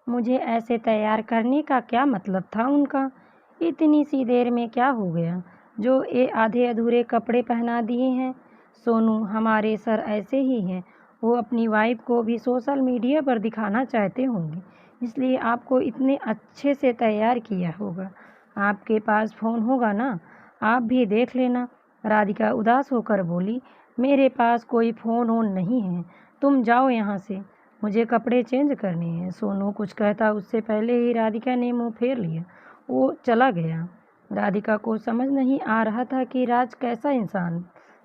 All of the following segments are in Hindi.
मुझे ऐसे तैयार करने का क्या मतलब था उनका? इतनी सी देर में क्या हो गया जो ये आधे अधूरे कपड़े पहना दिए हैं? सोनू, हमारे सर ऐसे ही हैं। वो अपनी वाइफ को भी सोशल मीडिया पर दिखाना चाहते होंगे, इसलिए आपको इतने अच्छे से तैयार किया होगा। आपके पास फ़ोन होगा ना, आप भी देख लेना। राधिका उदास होकर बोली, मेरे पास कोई फ़ोन वोन नहीं है, तुम जाओ यहाँ से, मुझे कपड़े चेंज करने हैं। सोनू कुछ कहता उससे पहले ही राधिका ने मुंह फेर लिया। वो चला गया। राधिका को समझ नहीं आ रहा था कि राज कैसा इंसान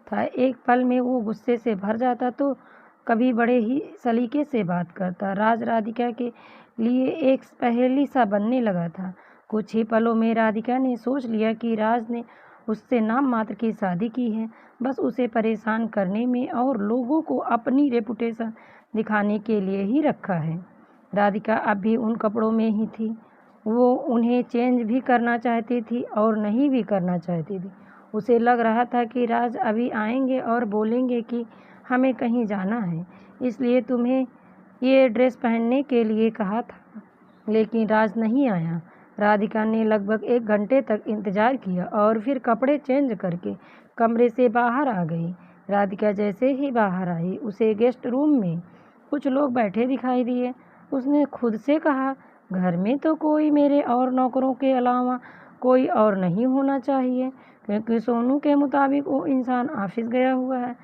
था। एक पल में वो गुस्से से भर जाता तो कभी बड़े ही सलीके से बात करता। राज राधिका के लिए एक पहेली सा बनने लगा था। कुछ ही पलों में राधिका ने सोच लिया कि राज ने उससे नाम मात्र की शादी की है, बस उसे परेशान करने में और लोगों को अपनी रेपुटेशन दिखाने के लिए ही रखा है। राधिका अब भी उन कपड़ों में ही थी। वो उन्हें चेंज भी करना चाहती थी और नहीं भी करना चाहती थी। उसे लग रहा था कि राज अभी आएंगे और बोलेंगे कि हमें कहीं जाना है, इसलिए तुम्हें ये ड्रेस पहनने के लिए कहा था। लेकिन राज नहीं आया। राधिका ने लगभग 1 घंटे तक इंतज़ार किया और फिर कपड़े चेंज करके कमरे से बाहर आ गई। राधिका जैसे ही बाहर आई, उसे गेस्ट रूम में कुछ लोग बैठे दिखाई दिए। उसने खुद से कहा, घर में तो कोई मेरे और नौकरों के अलावा कोई और नहीं होना चाहिए, क्योंकि सोनू के मुताबिक वो इंसान ऑफिस गया हुआ है।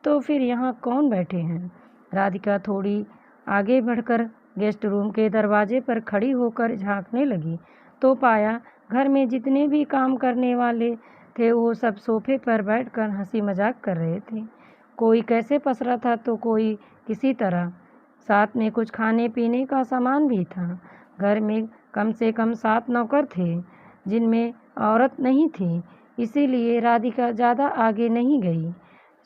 तो फिर यहाँ कौन बैठे हैं? राधिका थोड़ी आगे बढ़कर गेस्ट रूम के दरवाजे पर खड़ी होकर झांकने लगी तो पाया घर में जितने भी काम करने वाले थे वो सब सोफे पर बैठकर हंसी मजाक कर रहे थे। कोई कैसे पसरा था तो कोई किसी तरह। साथ में कुछ खाने पीने का सामान भी था। घर में कम से कम 7 नौकर थे, जिनमें औरत नहीं थी, इसीलिए राधिका ज़्यादा आगे नहीं गई।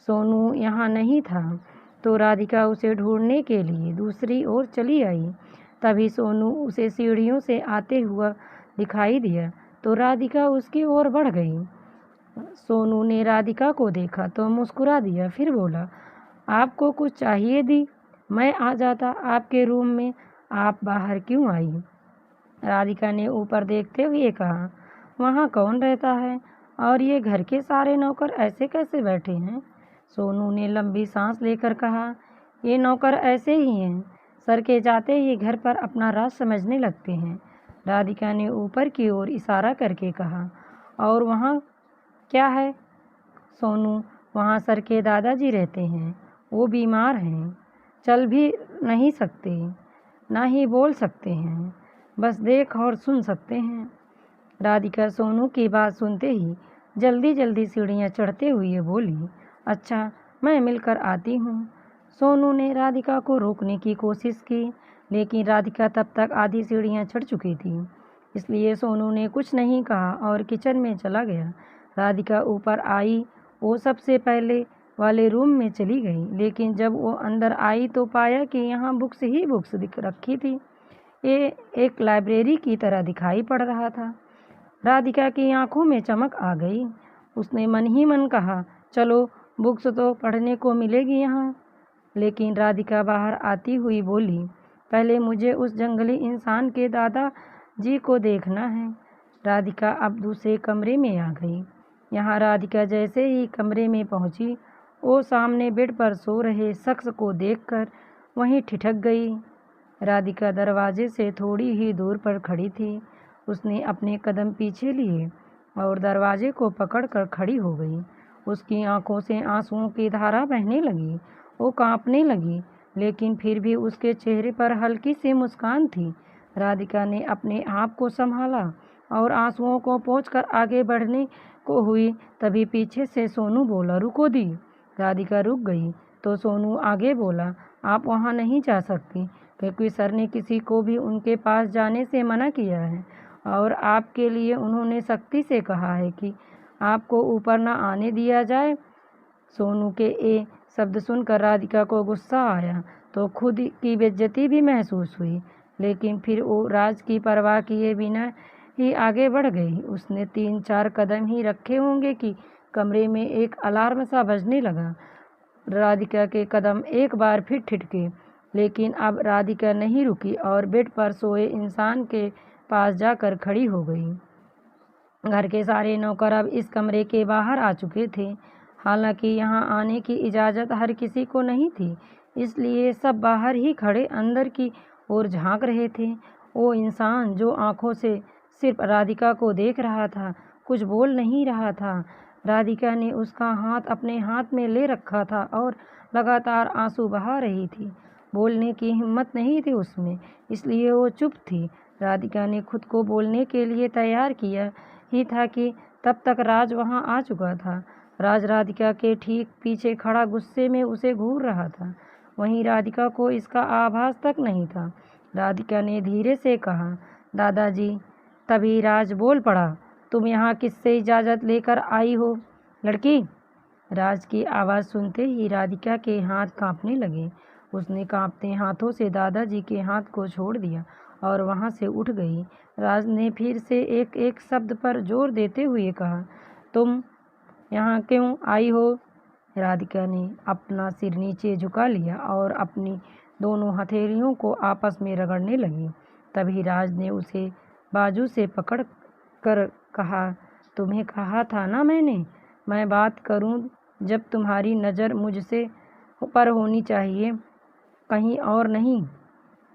सोनू यहाँ नहीं था तो राधिका उसे ढूंढने के लिए दूसरी ओर चली आई। तभी सोनू उसे सीढ़ियों से आते हुआ दिखाई दिया तो राधिका उसकी ओर बढ़ गई। सोनू ने राधिका को देखा तो मुस्कुरा दिया, फिर बोला, आपको कुछ चाहिए दी? मैं आ जाता आपके रूम में, आप बाहर क्यों आई? राधिका ने ऊपर देखते हुए कहा, वहाँ कौन रहता है और ये घर के सारे नौकर ऐसे कैसे बैठे हैं? सोनू ने लंबी सांस लेकर कहा, ये नौकर ऐसे ही हैं, सर के जाते ही घर पर अपना राज समझने लगते हैं। राधिका ने ऊपर की ओर इशारा करके कहा, और वहाँ क्या है? सोनू, वहाँ सर के दादाजी रहते हैं, वो बीमार हैं, चल भी नहीं सकते, ना ही बोल सकते हैं, बस देख और सुन सकते हैं। राधिका सोनू की बात सुनते ही जल्दी जल्दी सीढ़ियाँ चढ़ते हुए बोली, अच्छा, मैं मिलकर आती हूँ। सोनू ने राधिका को रोकने की कोशिश की, लेकिन राधिका तब तक आधी सीढ़ियाँ चढ़ चुकी थी, इसलिए सोनू ने कुछ नहीं कहा और किचन में चला गया। राधिका ऊपर आई, वो सबसे पहले वाले रूम में चली गई, लेकिन जब वो अंदर आई तो पाया कि यहाँ बुक्स ही बुक्स दिख रखी थी। ये एक लाइब्रेरी की तरह दिखाई पड़ रहा था। राधिका की आंखों में चमक आ गई। उसने मन ही मन कहा, चलो, बुक्स तो पढ़ने को मिलेगी यहाँ। लेकिन राधिका बाहर आती हुई बोली, पहले मुझे उस जंगली इंसान के दादा जी को देखना है। राधिका अब दूसरे कमरे में आ गई। यहाँ राधिका जैसे ही कमरे में पहुँची, वो सामने बेड पर सो रहे शख्स को देखकर वहीं ठिठक गई। राधिका दरवाजे से थोड़ी ही दूर पर खड़ी थी। उसने अपने कदम पीछे लिए और दरवाजे को पकड़कर खड़ी हो गई। उसकी आंखों से आंसुओं की धारा बहने लगी। वो कांपने लगी, लेकिन फिर भी उसके चेहरे पर हल्की सी मुस्कान थी। राधिका ने अपने आप को संभाला और आंसुओं को पोंछकर आगे बढ़ने को हुई, तभी पीछे से सोनू बोला, रुको दी। राधिका रुक गई तो सोनू आगे बोला, आप वहाँ नहीं जा सकती, क्योंकि सर ने किसी को भी उनके पास जाने से मना किया है और आपके लिए उन्होंने सख्ती से कहा है कि आपको ऊपर ना आने दिया जाए। सोनू के ये शब्द सुनकर राधिका को गुस्सा आया तो खुद की बेइज्जती भी महसूस हुई, लेकिन फिर वो राज की परवाह किए बिना ही आगे बढ़ गई। उसने 3-4 कदम ही रखे होंगे कि कमरे में एक अलार्म सा बजने लगा। राधिका के कदम एक बार फिर ठिठके लेकिन अब राधिका नहीं रुकी और बेड पर सोए इंसान के पास जाकर खड़ी हो गई। घर के सारे नौकर अब इस कमरे के बाहर आ चुके थे। हालांकि यहाँ आने की इजाज़त हर किसी को नहीं थी, इसलिए सब बाहर ही खड़े अंदर की ओर झांक रहे थे। वो इंसान जो आंखों से सिर्फ राधिका को देख रहा था, कुछ बोल नहीं रहा था। राधिका ने उसका हाथ अपने हाथ में ले रखा था और लगातार आंसू बहा रही थी। बोलने की हिम्मत नहीं थी उसमें, इसलिए वो चुप थी। राधिका ने खुद को बोलने के लिए तैयार किया ही था कि तब तक राज वहां आ चुका था। राज राधिका के ठीक पीछे खड़ा गुस्से में उसे घूर रहा था। वहीं राधिका को इसका आभास तक नहीं था। राधिका ने धीरे से कहा, दादाजी। तभी राज बोल पड़ा, तुम यहाँ किससे इजाज़त लेकर आई हो, लड़की? राज की आवाज़ सुनते ही राधिका के हाथ कांपने लगे। उसने कांपते हाथों से दादाजी के हाथ को छोड़ दिया और वहां से उठ गई। राज ने फिर से एक एक शब्द पर जोर देते हुए कहा, तुम यहाँ क्यों आई हो? राधिका ने अपना सिर नीचे झुका लिया और अपनी दोनों हथेलियों को आपस में रगड़ने लगी। तभी राज ने उसे बाजू से पकड़ कर कहा, तुम्हें कहा था ना मैं बात करूं जब तुम्हारी नज़र मुझसे पर होनी चाहिए, कहीं और नहीं।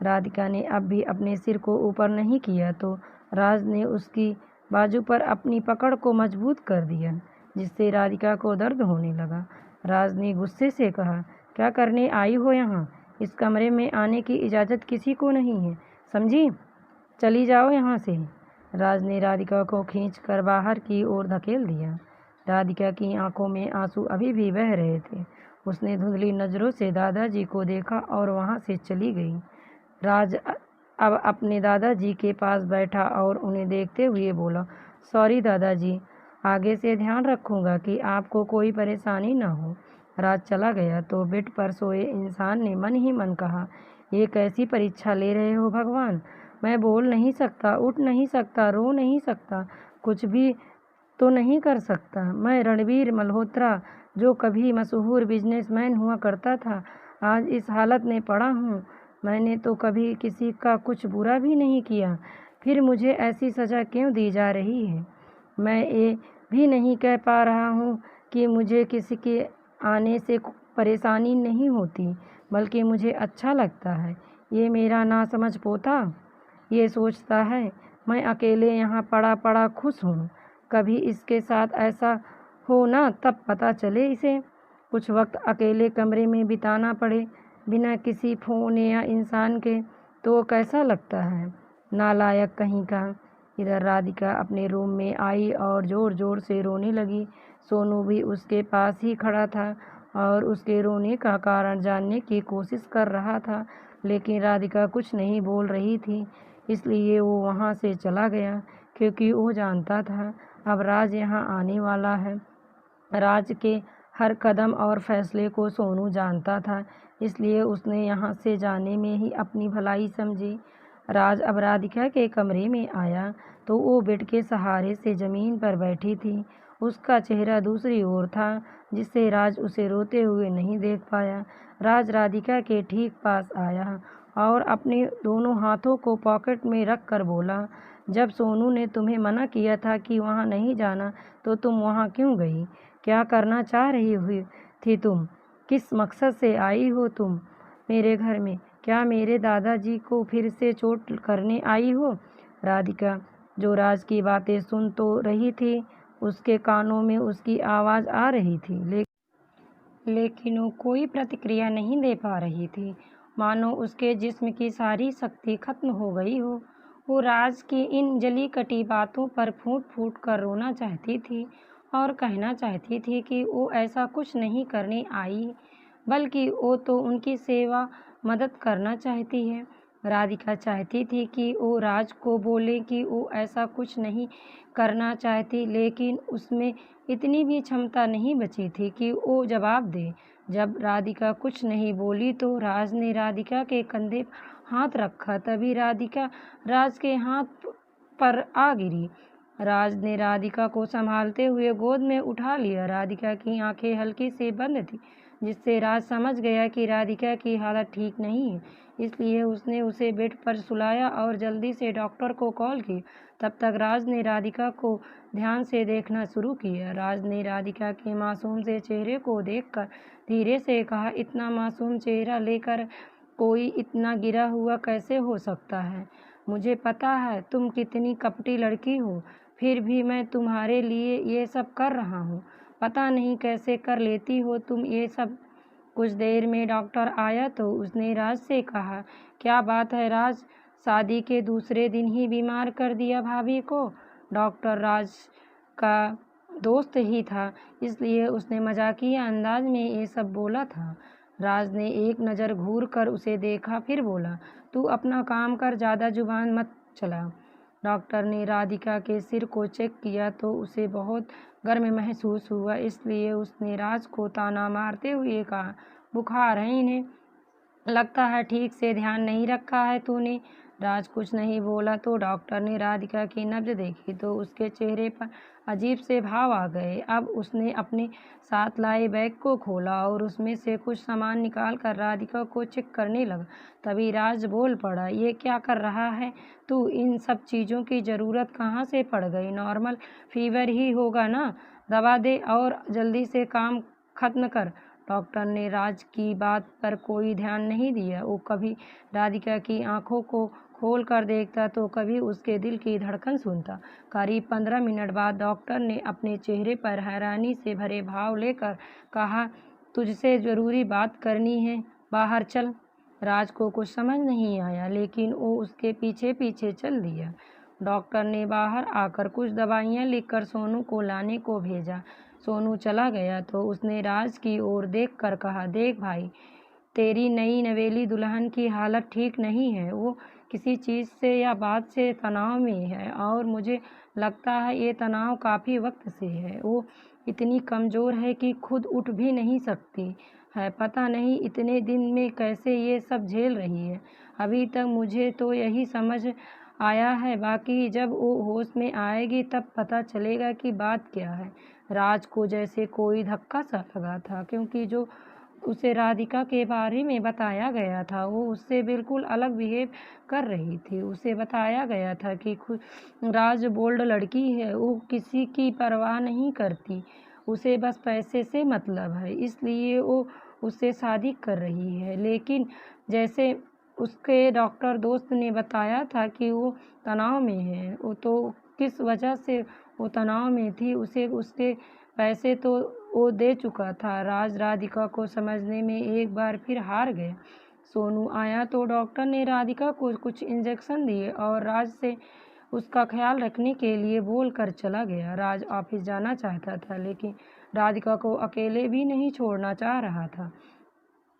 राधिका ने अब भी अपने सिर को ऊपर नहीं किया तो राज ने उसकी बाजू पर अपनी पकड़ को मजबूत कर दिया, जिससे राधिका को दर्द होने लगा। राज ने गुस्से से कहा, क्या करने आई हो यहाँ? इस कमरे में आने की इजाज़त किसी को नहीं है, समझी? चली जाओ यहाँ से। राज ने राधिका को खींचकर बाहर की ओर धकेल दिया। राधिका की आंखों में आंसू अभी भी बह रहे थे। उसने धुंधली नज़रों से दादाजी को देखा और वहां से चली गई। राज अब अपने दादाजी के पास बैठा और उन्हें देखते हुए बोला, सॉरी दादाजी, आगे से ध्यान रखूंगा कि आपको कोई परेशानी ना हो। राज चला गया तो बेड पर सोए इंसान ने मन ही मन कहा, ये कैसी परीक्षा ले रहे हो भगवान? मैं बोल नहीं सकता, उठ नहीं सकता, रो नहीं सकता, कुछ भी तो नहीं कर सकता। मैं रणवीर मल्होत्रा, जो कभी मशहूर बिजनेसमैन हुआ करता था, आज इस हालत में पड़ा हूँ। मैंने तो कभी किसी का कुछ बुरा भी नहीं किया, फिर मुझे ऐसी सज़ा क्यों दी जा रही है? मैं ये भी नहीं कह पा रहा हूँ कि मुझे किसी के आने से परेशानी नहीं होती, बल्कि मुझे अच्छा लगता है। ये मेरा नासमझ पोता ये सोचता है मैं अकेले यहाँ पड़ा पड़ा खुश हूँ। कभी इसके साथ ऐसा हो ना, तब पता चले इसे। कुछ वक्त अकेले कमरे में बिताना पड़े बिना किसी फ़ोन या इंसान के, तो कैसा लगता है? नालायक कहीं का। इधर राधिका अपने रूम में आई और ज़ोर ज़ोर से रोने लगी। सोनू भी उसके पास ही खड़ा था और उसके रोने का कारण जानने की कोशिश कर रहा था, लेकिन राधिका कुछ नहीं बोल रही थी। इसलिए वो वहाँ से चला गया, क्योंकि वो जानता था अब राज यहाँ आने वाला है। राज के हर कदम और फैसले को सोनू जानता था, इसलिए उसने यहाँ से जाने में ही अपनी भलाई समझी। राज अब राधिका के कमरे में आया तो वो बेड के सहारे से ज़मीन पर बैठी थी। उसका चेहरा दूसरी ओर था, जिससे राज उसे रोते हुए नहीं देख पाया। राज राधिका के ठीक पास आया और अपने दोनों हाथों को पॉकेट में रख कर बोला, जब सोनू ने तुम्हें मना किया था कि वहाँ नहीं जाना, तो तुम वहाँ क्यों गई? क्या करना चाह रही हुई थी तुम? किस मकसद से आई हो तुम मेरे घर में? क्या मेरे दादाजी को फिर से चोट करने आई हो? राधिका, जो राज की बातें सुन तो रही थी, उसके कानों में उसकी आवाज़ आ रही थी, लेकिन वो कोई प्रतिक्रिया नहीं दे पा रही थी, मानो उसके जिस्म की सारी शक्ति खत्म हो गई हो। वो राज की इन जली कटी बातों पर फूट फूट कर रोना चाहती थी और कहना चाहती थी कि वो ऐसा कुछ नहीं करने आई, बल्कि वो तो उनकी सेवा मदद करना चाहती है। राधिका चाहती थी कि वो राज को बोले कि वो ऐसा कुछ नहीं करना चाहती, लेकिन उसमें इतनी भी क्षमता नहीं बची थी कि वो जवाब दे। जब राधिका कुछ नहीं बोली तो राज ने राधिका के कंधे पर हाथ रखा। तभी राधिका राज के हाथ पर आ गिरी। राज ने राधिका को संभालते हुए गोद में उठा लिया। राधिका की आंखें हल्की से बंद थी, जिससे राज समझ गया कि राधिका की हालत ठीक नहीं है। इसलिए उसने उसे बेड पर सुलाया और जल्दी से डॉक्टर को कॉल की। तब तक राज ने राधिका को ध्यान से देखना शुरू किया। राज ने राधिका के मासूम से चेहरे को देखकर धीरे से कहा, इतना मासूम चेहरा लेकर कोई इतना गिरा हुआ कैसे हो सकता है? मुझे पता है तुम कितनी कपटी लड़की हो, फिर भी मैं तुम्हारे लिए ये सब कर रहा हूँ। पता नहीं कैसे कर लेती हो तुम ये सब। कुछ देर में डॉक्टर आया तो उसने राज से कहा, क्या बात है राज, शादी के दूसरे दिन ही बीमार कर दिया भाभी को? डॉक्टर राज का दोस्त ही था, इसलिए उसने मजाकिया अंदाज में ये सब बोला था। राज ने एक नज़र घूर कर उसे देखा, फिर बोला, तू अपना काम कर, ज़्यादा जुबान मत चला। डॉक्टर ने राधिका के सिर को चेक किया तो उसे बहुत गर्म महसूस हुआ, इसलिए उसने राज को ताना मारते हुए कहा, बुखार है इन्हें, लगता है ठीक से ध्यान नहीं रखा है तूने। राज कुछ नहीं बोला तो डॉक्टर ने राधिका की नब्ज देखी तो उसके चेहरे पर अजीब से भाव आ गए। अब उसने अपने साथ लाए बैग को खोला और उसमें से कुछ सामान निकाल कर राधिका को चेक करने लगा। तभी राज बोल पड़ा, ये क्या कर रहा है तू? इन सब चीज़ों की ज़रूरत कहाँ से पड़ गई? नॉर्मल फीवर ही होगा ना, दवा दे और जल्दी से काम खत्म कर। डॉक्टर ने राज की बात पर कोई ध्यान नहीं दिया। वो कभी राधिका की आंखों को खोल कर देखता तो कभी उसके दिल की धड़कन सुनता। करीब 15 मिनट बाद डॉक्टर ने अपने चेहरे पर हैरानी से भरे भाव लेकर कहा, तुझसे ज़रूरी बात करनी है, बाहर चल। राज को कुछ समझ नहीं आया, लेकिन वो उसके पीछे पीछे चल दिया। डॉक्टर ने बाहर आकर कुछ दवाइयाँ लिखकर सोनू को लाने को भेजा। सोनू चला गया तो उसने राज की ओर देखकर कहा, देख भाई, तेरी नई नवेली दुल्हन की हालत ठीक नहीं है। वो किसी चीज़ से या बात से तनाव में है और मुझे लगता है ये तनाव काफ़ी वक्त से है। वो इतनी कमज़ोर है कि खुद उठ भी नहीं सकती है। पता नहीं इतने दिन में कैसे ये सब झेल रही है। अभी तक मुझे तो यही समझ आया है, बाकी जब वो होश में आएगी तब पता चलेगा कि बात क्या है। राज को जैसे कोई धक्का सा लगा था, क्योंकि जो उसे राधिका के बारे में बताया गया था वो उससे बिल्कुल अलग बिहेव कर रही थी। उसे बताया गया था कि खुद राज बोल्ड लड़की है, वो किसी की परवाह नहीं करती, उसे बस पैसे से मतलब है, इसलिए वो उससे शादी कर रही है। लेकिन जैसे उसके डॉक्टर दोस्त ने बताया था कि वो तनाव में है, वो तो किस वजह से वो तनाव में थी, उसे उसके पैसे तो वो दे चुका था। राज राधिका को समझने में एक बार फिर हार गया। सोनू आया तो डॉक्टर ने राधिका को कुछ इंजेक्शन दिए और राज से उसका ख्याल रखने के लिए बोल कर चला गया। राज ऑफिस जाना चाहता था, लेकिन राधिका को अकेले भी नहीं छोड़ना चाह रहा था।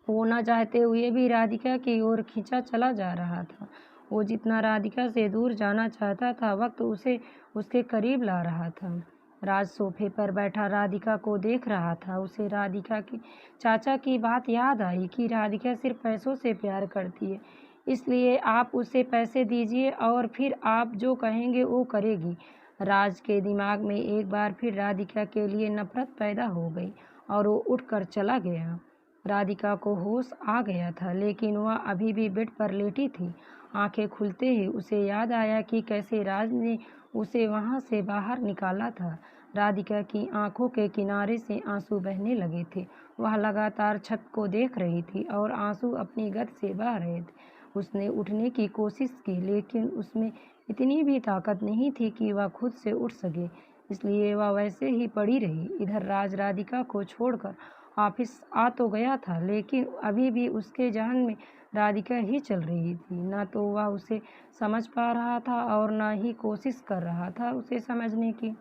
वो न चाहते हुए भी राधिका की ओर खींचा चला जा रहा था। वो जितना राधिका से दूर जाना चाहता था, वक्त उसे उसके करीब ला रहा था। राज सोफे पर बैठा राधिका को देख रहा था। उसे राधिका के चाचा की बात याद आई कि राधिका सिर्फ पैसों से प्यार करती है, इसलिए आप उसे पैसे दीजिए और फिर आप जो कहेंगे वो करेगी। राज के दिमाग में एक बार फिर राधिका के लिए नफरत पैदा हो गई और वो उठकर चला गया। राधिका को होश आ गया था, लेकिन वह अभी भी बेड पर लेटी थी। आंखें खुलते ही उसे याद आया कि कैसे राज ने उसे वहां से बाहर निकाला था। राधिका की आंखों के किनारे से आंसू बहने लगे थे। वह लगातार छत को देख रही थी और आंसू अपनी गद से बह रहे थे। उसने उठने की कोशिश की, लेकिन उसमें इतनी भी ताकत नहीं थी कि वह खुद से उठ सके, इसलिए वह वैसे ही पड़ी रही। इधर राज राधिका को छोड़कर ऑफिस आ तो गया था, लेकिन अभी भी उसके जहन में राधिका ही चल रही थी। न तो वह उसे समझ पा रहा था और न ही कोशिश कर रहा था उसे समझने की।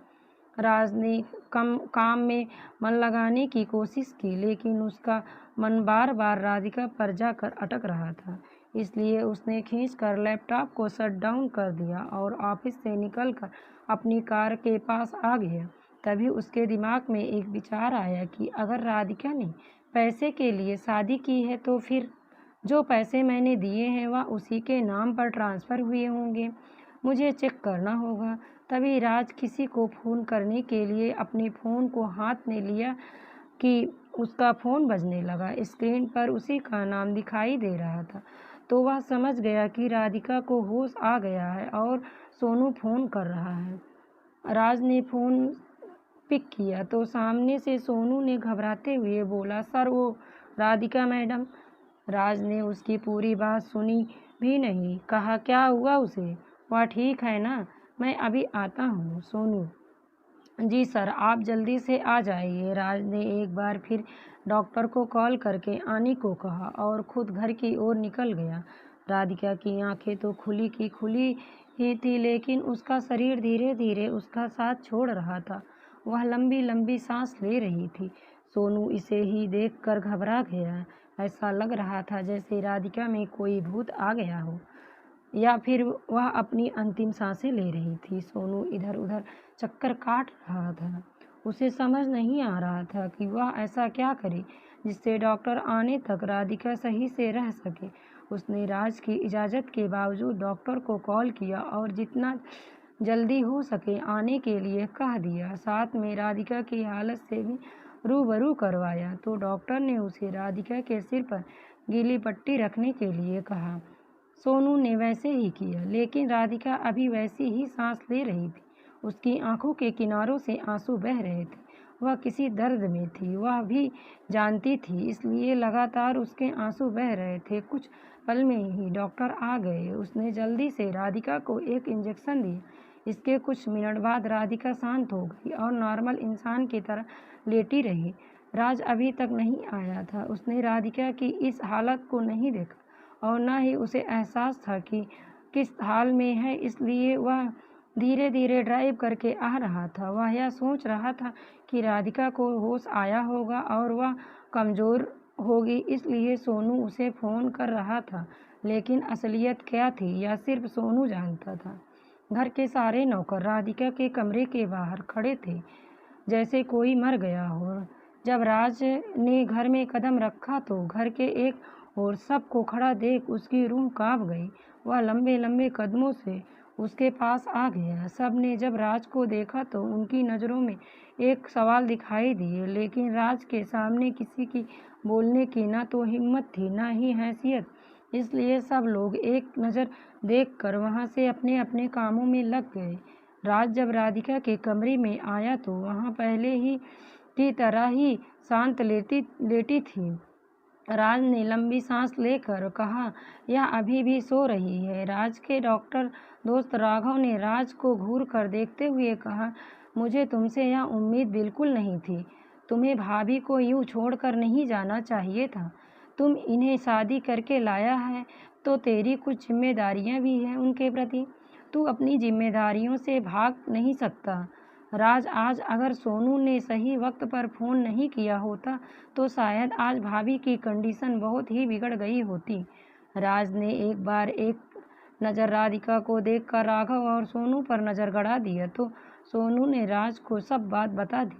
राज ने काम में मन लगाने की कोशिश की, लेकिन उसका मन बार बार राधिका पर जाकर अटक रहा था। इसलिए उसने खींचकर लैपटॉप को शट डाउन कर दिया और ऑफिस से निकलकर अपनी कार के पास आ गया। तभी उसके दिमाग में एक विचार आया कि अगर राधिका ने पैसे के लिए शादी की है तो फिर जो पैसे मैंने दिए हैं वह उसी के नाम पर ट्रांसफ़र हुए होंगे। मुझे चेक करना होगा। तभी राज किसी को फ़ोन करने के लिए अपने फ़ोन को हाथ में लिया कि उसका फ़ोन बजने लगा। स्क्रीन पर उसी का नाम दिखाई दे रहा था, तो वह समझ गया कि राधिका को होश आ गया है और सोनू फ़ोन कर रहा है। राज ने फ़ोन पिक किया तो सामने से सोनू ने घबराते हुए बोला, सर वो राधिका मैडम। राज ने उसकी पूरी बात सुनी भी नहीं, कहा क्या हुआ उसे, वह ठीक है ना, मैं अभी आता हूँ। सोनू, जी सर, आप जल्दी से आ जाइए। राज ने एक बार फिर डॉक्टर को कॉल करके आने को कहा और खुद घर की ओर निकल गया। राधिका की आंखें तो खुली की खुली ही थी, लेकिन उसका शरीर धीरे धीरे उसका साथ छोड़ रहा था। वह लंबी लंबी सांस ले रही थी। सोनू इसे ही देखकर घबरा गया। ऐसा लग रहा था जैसे राधिका में कोई भूत आ गया हो या फिर वह अपनी अंतिम सांसें ले रही थी। सोनू इधर उधर चक्कर काट रहा था। उसे समझ नहीं आ रहा था कि वह ऐसा क्या करे जिससे डॉक्टर आने तक राधिका सही से रह सके। उसने राज की इजाज़त के बावजूद डॉक्टर को कॉल किया और जितना जल्दी हो सके आने के लिए कह दिया। साथ में राधिका की हालत से भी रूबरू करवाया। तो डॉक्टर ने उसे राधिका के सिर पर गीली पट्टी रखने के लिए कहा। सोनू ने वैसे ही किया, लेकिन राधिका अभी वैसी ही सांस ले रही थी। उसकी आंखों के किनारों से आंसू बह रहे थे। वह किसी दर्द में थी, वह भी जानती थी, इसलिए लगातार उसके आंसू बह रहे थे। कुछ पल में ही डॉक्टर आ गए। उसने जल्दी से राधिका को एक इंजेक्शन दिया। इसके कुछ मिनट बाद राधिका शांत हो गई और नॉर्मल इंसान की तरह लेटी रही। राज अभी तक नहीं आया था। उसने राधिका की इस हालत को नहीं देखा और न ही उसे एहसास था कि किस हाल में है, इसलिए वह धीरे धीरे ड्राइव करके आ रहा था। वह यह सोच रहा था कि राधिका को होश आया होगा और वह कमज़ोर होगी, इसलिए सोनू उसे फ़ोन कर रहा था। लेकिन असलियत क्या थी यह सिर्फ सोनू जानता था। घर के सारे नौकर राधिका के कमरे के बाहर खड़े थे, जैसे कोई मर गया हो। जब राज ने घर में कदम रखा तो घर के एक और सबको खड़ा देख उसकी रूह कांप गई। वह लंबे लंबे कदमों से उसके पास आ गया। सब ने जब राज को देखा तो उनकी नज़रों में एक सवाल दिखाई दिए, लेकिन राज के सामने किसी की बोलने की ना तो हिम्मत थी ना ही हैसियत, इसलिए सब लोग एक नज़र देखकर वहां से अपने अपने कामों में लग गए। राज जब राधिका के कमरे में आया तो वहां पहले ही की तरह ही शांत लेटी थी। राज ने लंबी सांस लेकर कहा, यह अभी भी सो रही है। राज के डॉक्टर दोस्त राघव ने राज को घूर कर देखते हुए कहा, मुझे तुमसे यह उम्मीद बिल्कुल नहीं थी। तुम्हें भाभी को यूं छोड़कर नहीं जाना चाहिए था। तुम इन्हें शादी करके लाया है तो तेरी कुछ जिम्मेदारियां भी हैं उनके प्रति। तू अपनी जिम्मेदारियों से भाग नहीं सकता। राज, आज अगर सोनू ने सही वक्त पर फ़ोन नहीं किया होता तो शायद आज भाभी की कंडीशन बहुत ही बिगड़ गई होती। राज ने एक नज़र राधिका को देखकर राघव और सोनू पर नज़र गड़ा दिया तो सोनू ने राज को सब बात बता दी।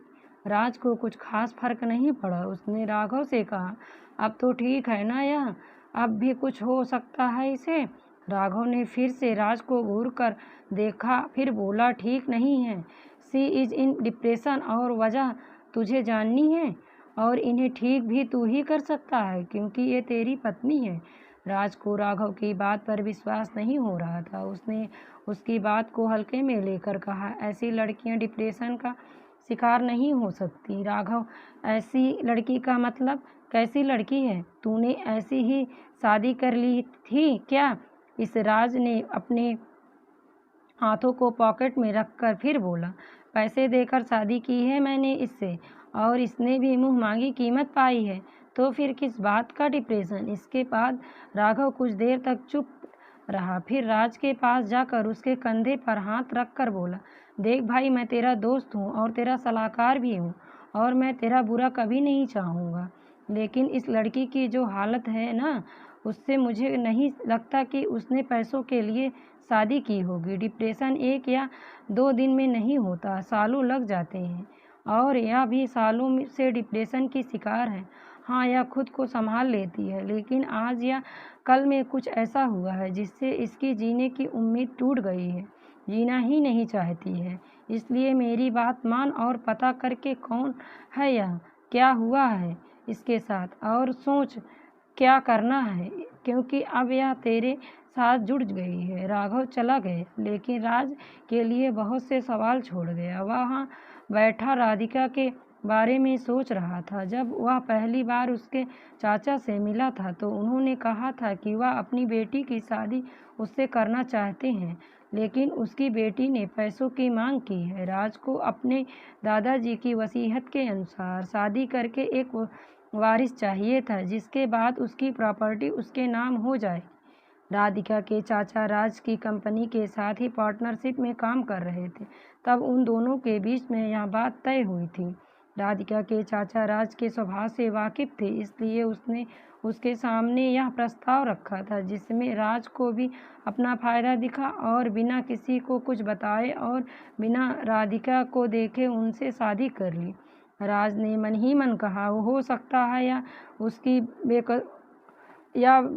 राज को कुछ खास फर्क नहीं पड़ा। उसने राघव से कहा, अब तो ठीक है ना, यह अब भी कुछ हो सकता है इसे। राघव ने फिर से राज को घूर कर देखा, फिर बोला, ठीक नहीं है, सी इज़ इन डिप्रेशन और वजह तुझे जाननी है और इन्हें ठीक भी तू ही कर सकता है क्योंकि ये तेरी पत्नी है। राज को राघव की बात पर विश्वास नहीं हो रहा था। उसने उसकी बात को हल्के में लेकर कहा, ऐसी लड़कियां डिप्रेशन का शिकार नहीं हो सकती। राघव, ऐसी लड़की का मतलब कैसी लड़की है? तूने ऐसी ही शादी कर ली थी क्या? इस राज ने अपने हाथों को पॉकेट में रखकर फिर बोला, पैसे देकर शादी की है मैंने इससे और इसने भी मुंह मांगी कीमत पाई है, तो फिर किस बात का डिप्रेशन। इसके बाद राघव कुछ देर तक चुप रहा, फिर राज के पास जाकर उसके कंधे पर हाथ रखकर बोला, देख भाई, मैं तेरा दोस्त हूँ और तेरा सलाहकार भी हूँ और मैं तेरा बुरा कभी नहीं चाहूँगा, लेकिन इस लड़की की जो हालत है ना, उससे मुझे नहीं लगता कि उसने पैसों के लिए शादी की होगी। डिप्रेशन एक या 2 दिन में नहीं होता, सालों लग जाते हैं और यह भी सालों से डिप्रेशन की शिकार है। हाँ, यह खुद को संभाल लेती है, लेकिन आज या कल में कुछ ऐसा हुआ है जिससे इसकी जीने की उम्मीद टूट गई है, जीना ही नहीं चाहती है। इसलिए मेरी बात मान और पता करके कौन है यह, क्या हुआ है, इसके साथ और सोच क्या करना है, क्योंकि अब यह तेरे साथ जुड़ गई है। राघव चला गया, लेकिन राज के लिए बहुत से सवाल छोड़ गया। वहाँ बैठा राधिका के बारे में सोच रहा था। जब वह पहली बार उसके चाचा से मिला था तो उन्होंने कहा था कि वह अपनी बेटी की शादी उससे करना चाहते हैं, लेकिन उसकी बेटी ने पैसों की मांग की है। राज को अपने दादाजी की वसीयत के अनुसार शादी करके एक वारिस चाहिए था, जिसके बाद उसकी प्रॉपर्टी उसके नाम हो जाए। राधिका के चाचा राज की कंपनी के साथ ही पार्टनरशिप में काम कर रहे थे। तब उन दोनों के बीच में यह बात तय हुई थी। राधिका के चाचा राज के स्वभाव से वाकिफ थे, इसलिए उसने उसके सामने यह प्रस्ताव रखा था, जिसमें राज को भी अपना फायदा दिखा और बिना किसी को कुछ बताए और बिना राधिका को देखे उनसे शादी कर ली। राज ने मन ही मन कहा, हो सकता है या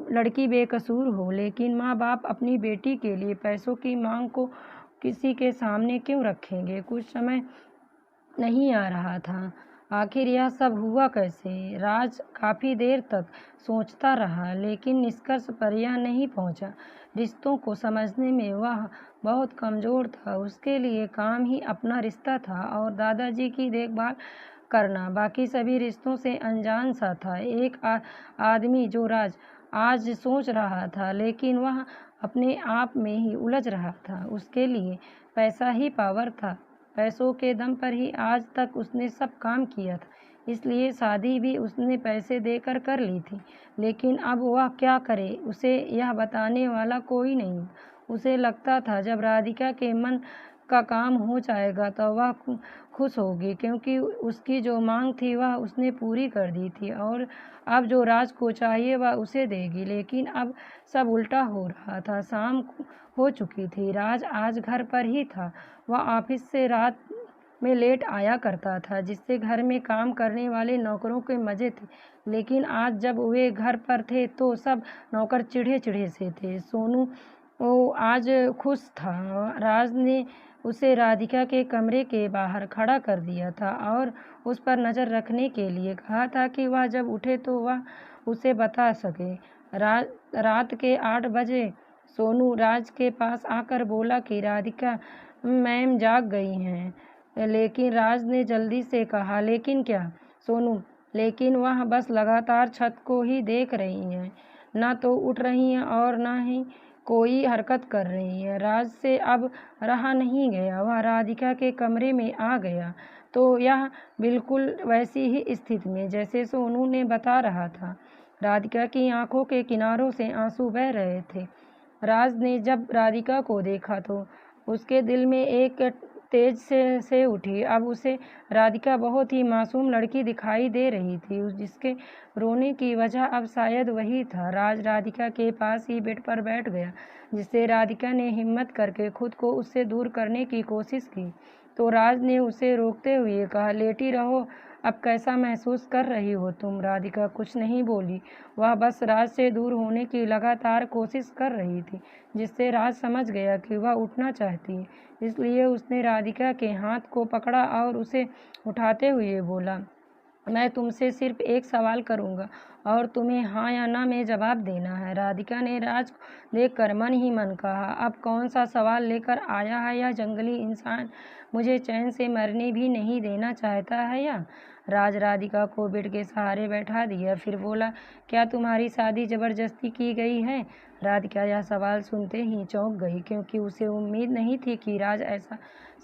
लड़की बेकसूर हो, लेकिन माँ बाप अपनी बेटी के लिए पैसों की मांग को किसी के सामने क्यों रखेंगे। कुछ समय नहीं आ रहा था, आखिर यह सब हुआ कैसे। राज काफ़ी देर तक सोचता रहा, लेकिन निष्कर्ष पर यह नहीं पहुंचा। रिश्तों को समझने में वह बहुत कमज़ोर था। उसके लिए काम ही अपना रिश्ता था और दादाजी की देखभाल करना बाकी सभी रिश्तों से अनजान सा था। एक आदमी जो राज आज सोच रहा था, लेकिन वह अपने आप में ही उलझ रहा था। उसके लिए पैसा ही पावर था। पैसों के दम पर ही आज तक उसने सब काम किया था, इसलिए शादी भी उसने पैसे देकर कर ली थी। लेकिन अब वह क्या करे, उसे यह बताने वाला कोई नहीं। उसे लगता था जब राधिका के मन का काम हो जाएगा तो वह खुश होगी, क्योंकि उसकी जो मांग थी वह उसने पूरी कर दी थी और अब जो राज को चाहिए वह उसे देगी। लेकिन अब सब उल्टा हो रहा था। शाम हो चुकी थी। राज आज घर पर ही था। वह ऑफिस से रात में लेट आया करता था, जिससे घर में काम करने वाले नौकरों के मज़े थे। लेकिन आज जब वे घर पर थे तो सब नौकर चिढ़े चिढ़े से थे। सोनू आज खुश था। राज ने उसे राधिका के कमरे के बाहर खड़ा कर दिया था और उस पर नज़र रखने के लिए कहा था कि वह जब उठे तो वह उसे बता सके। रात के 8 बजे सोनू राज के पास आकर बोला कि राधिका मैम जाग गई हैं। लेकिन राज ने जल्दी से कहा, लेकिन क्या सोनू? लेकिन वह बस लगातार छत को ही देख रही हैं, ना तो उठ रही हैं और ना ही कोई हरकत कर रही है। राज से अब रहा नहीं गया। वह राधिका के कमरे में आ गया तो यह बिल्कुल वैसी ही स्थिति में जैसे सोनू ने बता रहा था। राधिका की आंखों के किनारों से आंसू बह रहे थे। राज ने जब राधिका को देखा तो उसके दिल में एक तेज से उठी। अब उसे राधिका बहुत ही मासूम लड़की दिखाई दे रही थी। जिसके रोने की वजह अब शायद वही था। राज राधिका के पास ही बेड पर बैठ गया, जिससे राधिका ने हिम्मत करके खुद को उससे दूर करने की कोशिश की तो राज ने उसे रोकते हुए कहा, लेटी रहो। अब कैसा महसूस कर रही हो तुम? राधिका कुछ नहीं बोली। वह बस राज से दूर होने की लगातार कोशिश कर रही थी, जिससे राज समझ गया कि वह उठना चाहती है। इसलिए उसने राधिका के हाथ को पकड़ा और उसे उठाते हुए बोला, मैं तुमसे सिर्फ एक सवाल करूंगा और तुम्हें हाँ या ना में जवाब देना है। राधिका ने राज को देखकर मन ही मन कहा, अब कौन सा सवाल लेकर आया है यह जंगली इंसान? मुझे चैन से मरने भी नहीं देना चाहता है या? राज राधिका को बेड के सहारे बैठा दिया, फिर बोला, क्या तुम्हारी शादी जबरदस्ती की गई है? राधिका यह सवाल सुनते ही चौंक गई, क्योंकि उसे उम्मीद नहीं थी कि राज ऐसा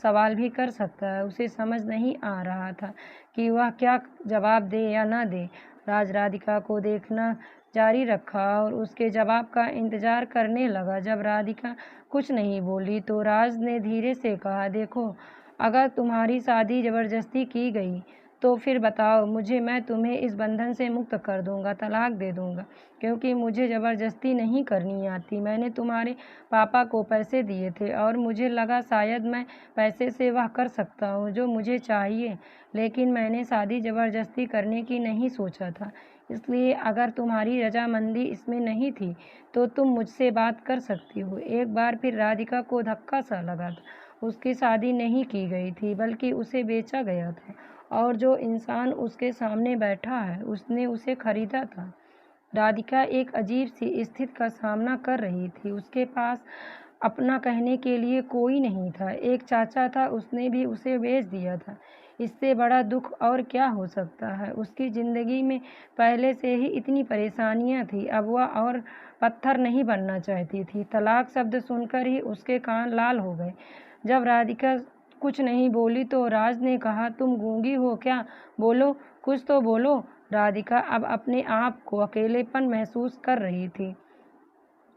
सवाल भी कर सकता है। उसे समझ नहीं आ रहा था कि वह क्या जवाब दे या ना दे। राज राधिका को देखना जारी रखा और उसके जवाब का इंतजार करने लगा। जब राधिका कुछ नहीं बोली तो राज ने धीरे से कहा, देखो, अगर तुम्हारी शादी जबरदस्ती की गई तो फिर बताओ मुझे, मैं तुम्हें इस बंधन से मुक्त कर दूंगा, तलाक दे दूंगा, क्योंकि मुझे ज़बरदस्ती नहीं करनी आती। मैंने तुम्हारे पापा को पैसे दिए थे और मुझे लगा शायद मैं पैसे से वह कर सकता हूँ जो मुझे चाहिए, लेकिन मैंने शादी ज़बरदस्ती करने की नहीं सोचा था। इसलिए अगर तुम्हारी रजामंदी इसमें नहीं थी तो तुम मुझसे बात कर सकती हो। एक बार फिर राधिका को धक्का सा लगा था। उसकी शादी नहीं की गई थी, बल्कि उसे बेचा गया था और जो इंसान उसके सामने बैठा है उसने उसे खरीदा था। राधिका एक अजीब सी स्थिति का सामना कर रही थी। उसके पास अपना कहने के लिए कोई नहीं था। एक चाचा था, उसने भी उसे बेच दिया था। इससे बड़ा दुख और क्या हो सकता है। उसकी ज़िंदगी में पहले से ही इतनी परेशानियां थी, अब वह और पत्थर नहीं बनना चाहती थी। तलाक शब्द सुनकर ही उसके कान लाल हो गए। जब राधिका कुछ नहीं बोली तो राज ने कहा, तुम गूंगी हो क्या? बोलो, कुछ तो बोलो। राधिका अब अपने आप को अकेलेपन महसूस कर रही थी।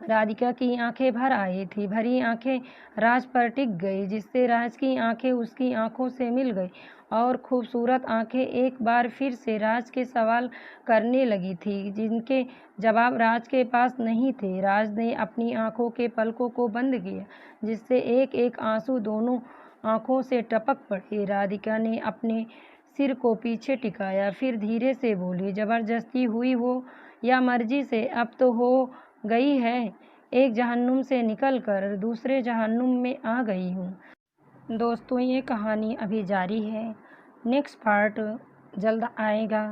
राधिका की आंखें भर आई थी। भरी आंखें राज पर टिक गई, जिससे राज की आंखें उसकी आंखों से मिल गई और खूबसूरत आंखें एक बार फिर से राज के सवाल करने लगी थी, जिनके जवाब राज के पास नहीं थे। राज ने अपनी आंखों के पलकों को बंद किया, जिससे एक एक आंसू दोनों आंखों से टपक पड़े। राधिका ने अपने सिर को पीछे टिकाया, फिर धीरे से बोली, जबरदस्ती हुई हो या मर्जी से, अब तो हो गई है। एक जहन्नुम से निकलकर दूसरे जहन्नुम में आ गई हूँ। दोस्तों, ये कहानी अभी जारी है। नेक्स्ट पार्ट जल्द आएगा।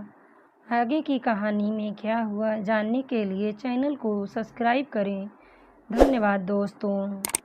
आगे की कहानी में क्या हुआ जानने के लिए चैनल को सब्सक्राइब करें। धन्यवाद दोस्तों।